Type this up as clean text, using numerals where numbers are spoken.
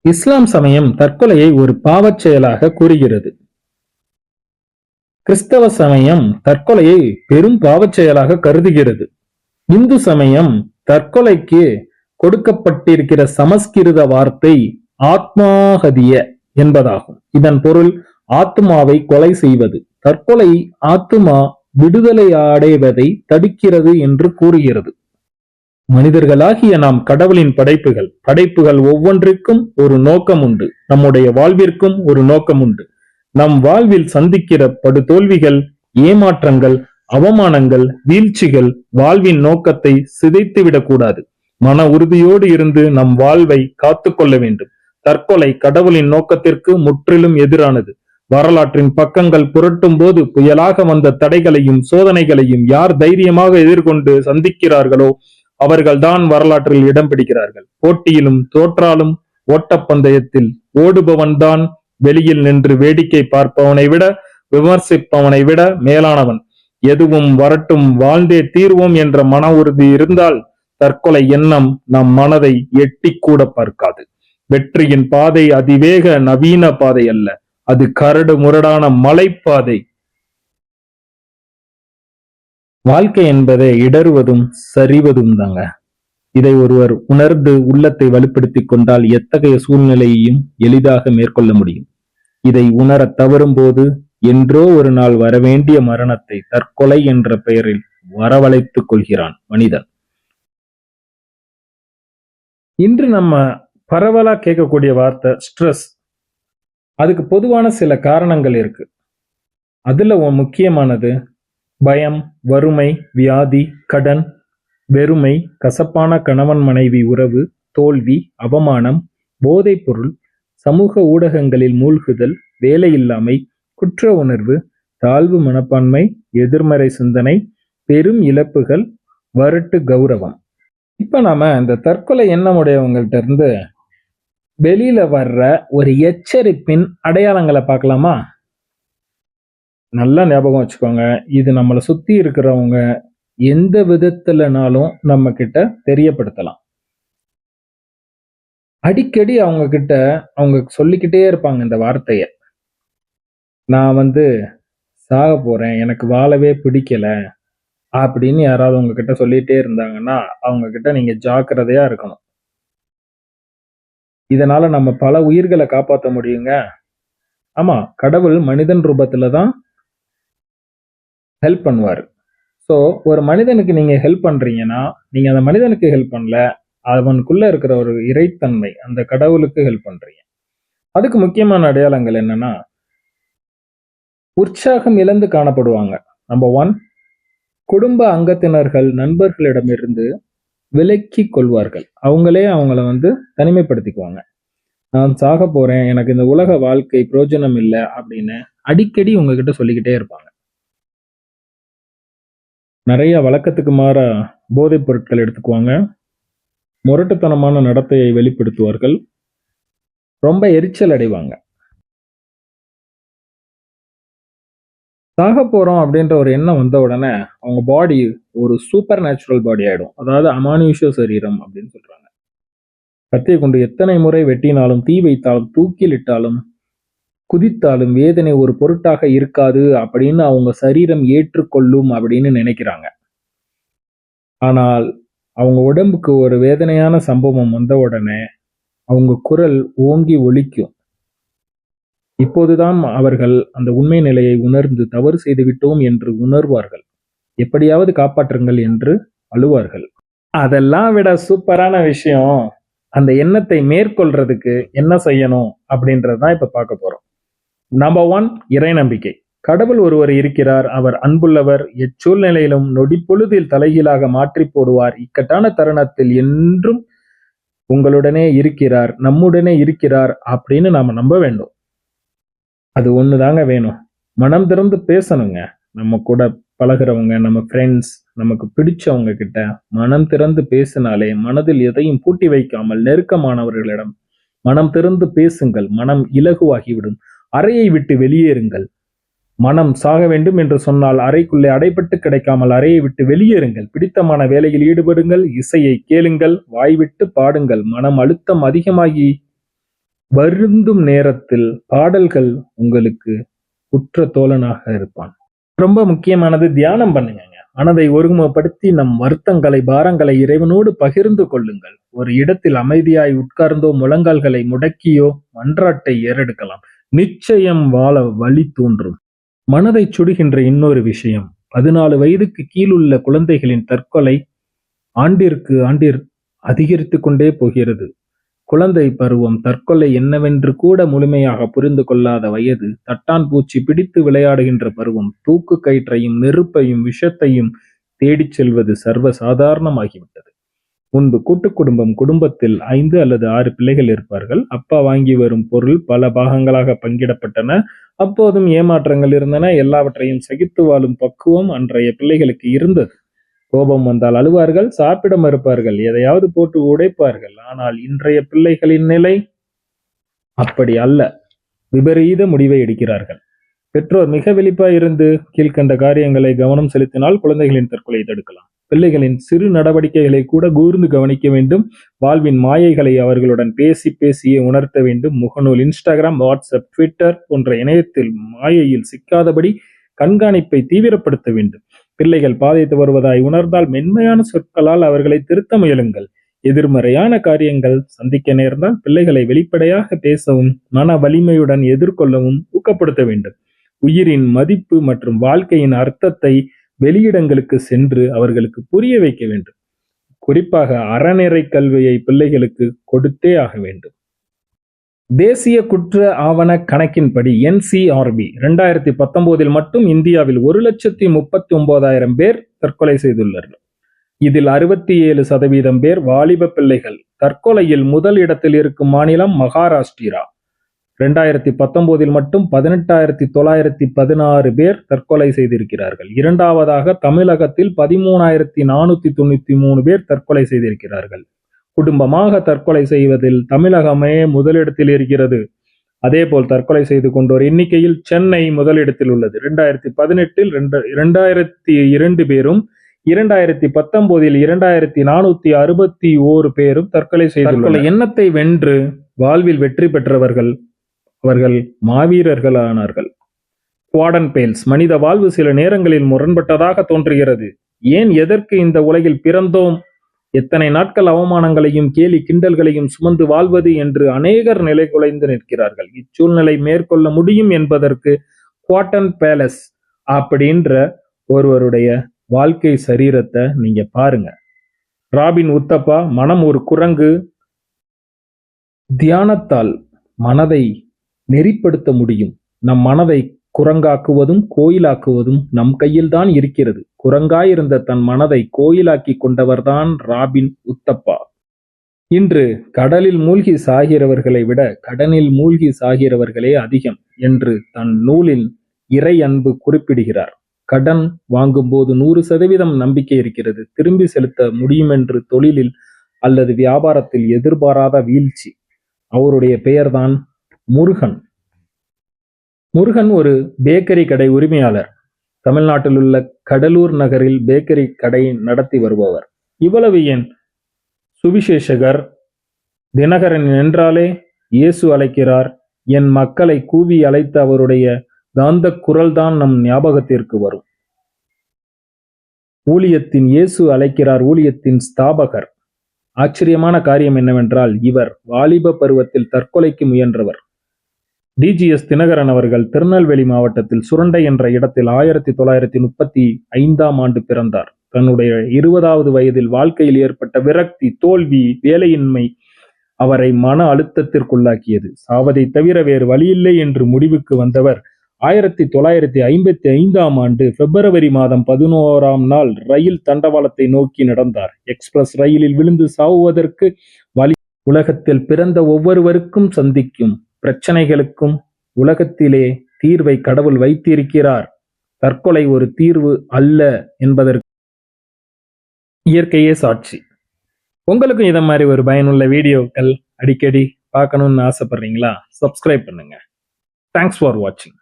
இஸ்லாம் சமயம் தற்கொலையை ஒரு பாவச் செயலாக கூறுகிறது. கிறிஸ்தவ சமயம் தற்கொலையை பெரும் பாவச் செயலாக கருதுகிறது. இந்து சமயம் தற்கொலைக்கு கொடுக்கப்பட்டிருக்கிற சமஸ்கிருத வார்த்தை ஆத்மாஹதிய என்பதாகும். இதன் பொருள் ஆத்மாவை கொலை செய்வது. தற்கொலை ஆத்மா விடுதலை அடைவதை தடுக்கிறது என்று கூறுகிறது. மனிதர்களாகிய நாம் கடவுளின் படைப்புகள். படைப்புகள் ஒவ்வொன்றிற்கும் ஒரு நோக்கம் உண்டு. நம்முடைய வாழ்விற்கும் ஒரு நோக்கம் உண்டு. நம் வாழ்வில் சந்திக்கிற படுதோல்விகள், ஏமாற்றங்கள், அவமானங்கள், வீழ்ச்சிகள் வாழ்வின் நோக்கத்தை சிதைத்துவிடக் கூடாது. மன உறுதியோடு இருந்து நம் வாழ்வை காத்துக்கொள்ள வேண்டும். தற்கொலை கடவுளின் நோக்கத்திற்கு முற்றிலும் எதிரானது. வரலாற்றின் பக்கங்கள் புரட்டும் போது புயலாக வந்த தடைகளையும் சோதனைகளையும் யார் தைரியமாக எதிர்கொண்டு சந்திக்கிறார்களோ அவர்கள்தான் வரலாற்றில் இடம் பிடிக்கிறார்கள். போட்டியிலும் தோற்றாலும் ஓட்டப்பந்தயத்தில் ஓடுபவன்தான் வெளியில் நின்று வேடிக்கை பார்ப்பவனை விட, விமர்சிப்பவனை விட மேலானவன். எதுவும் வரட்டும், வாழ்ந்தே தீர்வோம் என்ற மன உறுதி இருந்தால் தற்கொலை எண்ணம் நம் மனதை எட்டி கூட பார்க்காது. வெற்றியின் பாதை அதிவேக நவீன பாதை அல்ல, அது கரடு முரடான மலைப்பாதை. வாழ்க்கை என்பதை இடறுவதும் சரிவதும் தாங்க. இதை ஒருவர் உணர்ந்து உள்ளத்தை வலுப்படுத்திக் கொண்டால் எத்தகைய சூழ்நிலையையும் எளிதாக மேற்கொள்ள முடியும். இதை உணர தவறும் போது என்றோ ஒரு நாள் வரவேண்டிய மரணத்தை தற்கொலை என்ற பெயரில் வரவழைத்துக் கொள்கிறான் மனிதன். இன்று நம்ம பரவலா கேட்கக்கூடிய வார்த்தை ஸ்ட்ரெஸ். அதுக்கு பொதுவான சில காரணங்கள் இருக்கு. அதுல முக்கியமானது பயம், வறுமை, வியாதி, கடன், வெறுமை, கசப்பான கணவன் மனைவி உறவு, தோல்வி, அவமானம், போதைப் பொருள், சமூக ஊடகங்களில் மூழ்குதல், வேலையில்லாமை, குற்ற உணர்வு, தாழ்வு மனப்பான்மை, எதிர்மறை சிந்தனை, பெரும் இழப்புகள், வரட்டு கௌரவம். இப்ப நாம இந்த தற்கொலை எண்ணமுடையவங்கள்ட்ட இருந்து வெளியில வர்ற ஒரு எச்சரிப்பின் அடையாளங்களை பார்க்கலாமா? நல்லா ஞாபகம் வச்சுக்கோங்க. இது நம்மளை சுத்தி இருக்கிறவங்க எந்த விதத்துலனாலும் நம்ம கிட்ட தெரியப்படுத்தலாம். அடிக்கடி அவங்க கிட்ட அவங்க சொல்லிக்கிட்டே இருப்பாங்க இந்த வார்த்தைய. நான் சாக போறேன், எனக்கு வாழவே பிடிக்கல அப்படின்னு யாராவது உங்ககிட்ட சொல்லிட்டே இருந்தாங்கன்னா அவங்க கிட்ட நீங்க ஜாக்கிரதையா இருக்கணும். இதனால நம்ம பல உயிர்களை காப்பாற்ற முடியுங்க. ஆமா, கடவுள் மனிதன் ரூபத்துலதான் ஹெல்ப் பண்ணுவாரு. ஸோ ஒரு மனிதனுக்கு நீங்க ஹெல்ப் பண்றீங்கன்னா நீங்க அந்த மனிதனுக்கு ஹெல்ப் பண்ணல, அவனுக்குள்ள இருக்கிற ஒரு இறைத்தன்மை அந்த கடவுளுக்கு ஹெல்ப் பண்றீங்க. அதுக்கு முக்கியமான அடையாளங்கள் என்னன்னா, உற்சாகம் இழந்து காணப்படுவாங்க. நம்பர் 1, குடும்ப அங்கத்தினர்கள் நண்பர்களிடமிருந்து விலக்கி கொள்வார்கள். அவங்களே அவங்கள தனிமைப்படுத்திக்குவாங்க. நான் சாக போறேன், எனக்கு இந்த உலக வாழ்க்கை பிரயோஜனம் இல்லை அப்படின்னு அடிக்கடி உங்ககிட்ட சொல்லிக்கிட்டே இருப்பாங்க. நிறைய வழக்கத்துக்கு மாறா போதைப் பொருட்கள் எடுத்துக்குவாங்க. முரட்டுத்தனமான நடத்தையை வெளிப்படுத்துவார்கள். ரொம்ப எரிச்சல் அடைவாங்க. சாக போறோம் அப்படின்ற ஒரு எண்ணம் வந்த உடனே அவங்க பாடி ஒரு சூப்பர் நேச்சுரல் பாடி ஆயிடும். அதாவது அமானுஷ்ய சரீரம் அப்படின்னு சொல்றாங்க. கத்தியை கொண்டு எத்தனை முறை வெட்டினாலும், தீ வைத்தாலும், தூக்கிலிட்டாலும், குதித்தாலும் வேதனை ஒரு பொருட்டாக இருக்காது அப்படின்னு அவங்க சரீரம் ஏற்றுக்கொள்ளும் அப்படின்னு நினைக்கிறாங்க. ஆனால் அவங்க உடம்புக்கு ஒரு வேதனையான சம்பவம் வந்த உடனே அவங்க குரல் ஓங்கி ஒலிக்கும். இப்போதுதான் அவர்கள் அந்த உண்மை நிலையை உணர்ந்து தவறு செய்து விட்டோம் என்று உணர்வார்கள். எப்படியாவது காப்பாற்றுங்கள் என்று அழுவார்கள். அதெல்லாம் விட சூப்பரான விஷயம், அந்த எண்ணத்தை மேற்கொள்றதுக்கு என்ன செய்யணும் அப்படின்றதான் இப்ப பார்க்க போறோம். நம்பர் 1, இறை நம்பிக்கை. கடவுள் ஒருவர் இருக்கிறார், அவர் அன்புள்ளவர், எச்சூழ்நிலையிலும் நொடிப்பொழுதில் தலைகீழாக மாற்றி போடுவார், இக்கட்டான தருணத்தில் என்றும் உங்களுடனே இருக்கிறார், நம்முடனே இருக்கிறார் அப்படின்னு நாம நம்ப வேண்டும். அது ஒண்ணுதாங்க வேணும். மனம் திறந்து பேசணுங்க. நம்ம கூட பழகிறவங்க, நம்ம ஃப்ரெண்ட்ஸ், நமக்கு பிடிச்சவங்க கிட்ட மனம் திறந்து பேசினாலே, மனதில் எதையும் பூட்டி வைக்காமல் நெருக்கமானவர்களிடம் மனம் திறந்து பேசுங்கள், மனம் இலகுவாகிவிடும். அறையை விட்டு வெளியேறுங்கள். மனம் சாக வேண்டும் என்று சொன்னால் அறைக்குள்ளே அடைபட்டு கிடைக்காமல் அறையை விட்டு வெளியேறுங்கள். பிடித்தமான வேலையில் ஈடுபடுங்கள், இசையை கேளுங்கள், வாய்விட்டு பாடுங்கள். மனம் அழுத்தம் அதிகமாகி வருந்தும் நேரத்தில் பாடல்கள் உங்களுக்கு உற்ற தோழனாக இருப்பான். ரொம்ப முக்கியமானது, தியானம் பண்ணுங்க. மனதை ஒருமுகப்படுத்தி நம் வருத்தங்களை, பாரங்களை இறைவனோடு பகிர்ந்து கொள்ளுங்கள். ஒரு இடத்தில் அமைதியாய் உட்கார்ந்தோ, முழங்கால்களை முடக்கியோ மன்றாட்டை ஏறெடுக்கலாம். நிச்சயம் வாழ வழி தோன்றும். மனதை சுடுகின்ற இன்னொரு விஷயம், 14 வயதுக்கு கீழுள்ள குழந்தைகளின் தற்கொலை ஆண்டிற்கு அதிகரித்துக் கொண்டே போகிறது. குழந்தை பருவம் தற்கொலை என்னவென்று கூட முழுமையாக புரிந்து கொள்ளாத வயது, தட்டான் பூச்சி பிடித்து விளையாடுகின்ற பருவம், தூக்கு கயிற்றையும் நெருப்பையும் விஷத்தையும் தேடிச் செல்வது சர்வ சாதாரணமாகிவிட்டது. முன்பு குடும்பத்தில் 5 அல்லது 6 பிள்ளைகள் இருப்பார்கள். அப்பா வாங்கி வரும் பொருள் பல பாகங்களாக பங்கிடப்பட்டன. அப்போதும் ஏமாற்றங்கள் இருந்தன. எல்லாவற்றையும் சகித்து வாழும் பக்குவம் அன்றைய பிள்ளைகளுக்கு இருந்தது. கோபம் வந்தால் அழுவார்கள், சாப்பிட மறுப்பார்கள், எதையாவது போட்டு உடைப்பார்கள். ஆனால் இன்றைய பிள்ளைகளின் நிலை அப்படி அல்ல. விபரீத முடிவை எடுக்கிறார்கள். பெற்றோர் மிக விழிப்பாய் இருந்து கீழ்கண்ட காரியங்களை கவனம் செலுத்தினால் குழந்தைகளின் தற்கொலையை தடுக்கலாம். பிள்ளைகளின் சிறு நடவடிக்கைகளை கூட கூர்ந்து கவனிக்க வேண்டும். வாழ்வின் மாயைகளை அவர்களுடன் பேசியே உணர்த்த வேண்டும். முகநூல், இன்ஸ்டாகிராம், வாட்ஸ்அப், ட்விட்டர் போன்ற இணையத்தில் மாயையில் சிக்காதபடி கண்காணிப்பை தீவிரப்படுத்த வேண்டும். பிள்ளைகள் பாதைத்து வருவதாய் உணர்ந்தால் மென்மையான சொற்களால் அவர்களை திருத்த முயலுங்கள். எதிர்மறையான காரியங்கள் சந்திக்க நேர்ந்தால் பிள்ளைகளை வெளிப்படையாக பேசவும் மன வலிமையுடன் எதிர்கொள்ளவும் ஊக்கப்படுத்த வேண்டும். உயிரின் மதிப்பு மற்றும் வாழ்க்கையின் அர்த்தத்தை வெளியிடங்களுக்கு சென்று அவர்களுக்கு புரிய வைக்க வேண்டும். குறிப்பாக அறநெறி கல்வியை பிள்ளைகளுக்கு கொடுத்தே ஆக வேண்டும். தேசிய குற்ற ஆவண கணக்கின்படி NCRB 2019 மட்டும் இந்தியாவில் 1,39,000 பேர் தற்கொலை செய்துள்ளார்கள். இதில் 67% பேர் வாலிப பிள்ளைகள். தற்கொலையில் முதல் இடத்தில் இருக்கும் மாநிலம் மகாராஷ்டிரா. 2019 மட்டும் 18,916 பேர் தற்கொலை செய்திருக்கிறார்கள். இரண்டாவதாக தமிழகத்தில் 13,493 பேர் தற்கொலை செய்திருக்கிறார்கள். குடும்பமாக தற்கொலை செய்வதில் தமிழகமே முதலிடத்தில் இருக்கிறது. அதேபோல் தற்கொலை செய்து கொண்டோர் எண்ணிக்கையில் சென்னை முதலிடத்தில் உள்ளது. 2018 2002 பேரும், 2019 2461 பேரும் தற்கொலை செய்துள்ளனர். எண்ணத்தை வென்று வாழ்வில் வெற்றி பெற்றவர்கள் அவர்கள் மாவீரர்கள் ஆனார்கள். குவாடன் பேல்ஸ், மனித வாழ்வு சில நேரங்களில் முரண்பட்டதாக தோன்றுகிறது. ஏன், எதற்கு இந்த உலகில் பிறந்தோம்? எத்தனை நாட்கள் அவமானங்களையும் கேலி கிண்டல்களையும் சுமந்து வாழ்வது என்று அநேகர் நிலை குலைந்து நிற்கிறார்கள். இச்சூழ்நிலை மேற்கொள்ள முடியும் என்பதற்கு குவாட்டன் பேலஸ் அப்படின்ற ஒருவருடைய வாழ்க்கை சரீரத்தை நீங்க பாருங்க. ராபின் உத்தப்பா, மனம் ஒரு குரங்கு. தியானத்தால் மனதை நெறிப்படுத்த முடியும். நம் மனதை குரங்காக்குவதும் கோயிலாக்குவதும் நம் கையில்தான் இருக்கிறது. குரங்காயிருந்த தன் மனதை கோயிலாக்கி கொண்டவர்தான் ராபின் உத்தப்பா. இன்று கடலில் மூழ்கி சாகிறவர்களை விட கடனில் மூழ்கி சாகிறவர்களே அதிகம் என்று தன் நூலில் இறை அன்பு குறிப்பிடுகிறார். கடன் வாங்கும்போது 100% நம்பிக்கை இருக்கிறது, திரும்பி செலுத்த முடியுமென்று தொழிலில் அல்லது வியாபாரத்தில் எதிர்பாராத வீழ்ச்சி. அவருடைய பெயர்தான் முருகன். முருகன் ஒரு பேக்கரி கடை உரிமையாளர். தமிழ்நாட்டில் உள்ள கடலூர் நகரில் பேக்கரி கடை நடத்தி வருபவர். இவ்வளவு ஏன், சுவிசேஷகர் தினகரன் என்றாலே இயேசு அழைக்கிறார், என் மக்களை கூவி அழைத்த அவருடைய காந்த குரல்தான் நம் ஞாபகத்திற்கு வரும். ஊழியத்தின் இயேசு அழைக்கிறார், ஊழியத்தின் ஸ்தாபகர். ஆச்சரியமான காரியம் என்னவென்றால், இவர் வாலிப பருவத்தில் தற்கொலைக்கு முயன்றவர். DGS தினகரன் அவர்கள் திருநெல்வேலி மாவட்டத்தில் சுரண்டை என்ற இடத்தில் 1935 ஆண்டு பிறந்தார். தன்னுடைய 20வது வயதில் வாழ்க்கையில் ஏற்பட்ட விரக்தி, தோல்வி, வேலையின்மை அவரை மன அழுத்தத்திற்குள்ளாக்கியது. சாவதை தவிர வேறு வழியில்லை என்று முடிவுக்கு வந்தவர் 1955 ஆண்டு பிப்ரவரி மாதம் 11ஆம் நாள் ரயில் தண்டவாளத்தை நோக்கி நடந்தார். எக்ஸ்பிரஸ் ரயிலில் விழுந்து சாவுவதற்கு வழி. உலகத்தில் பிறந்த ஒவ்வொருவருக்கும் சந்திக்கும் பிரச்சனைகளுக்கும் உலகத்திலே தீர்வை கடவுள் வைத்திருக்கிறார். தற்கொலை ஒரு தீர்வு அல்ல என்பதற்கு இயற்கையே சாட்சி. உங்களுக்கும் இதை மாதிரி ஒரு பயனுள்ள வீடியோக்கள் அடிக்கடி பார்க்கணும்னு ஆசைப்படுறீங்களா? சப்ஸ்கிரைப் பண்ணுங்க. தேங்க்ஸ் ஃபார் வாட்சிங்.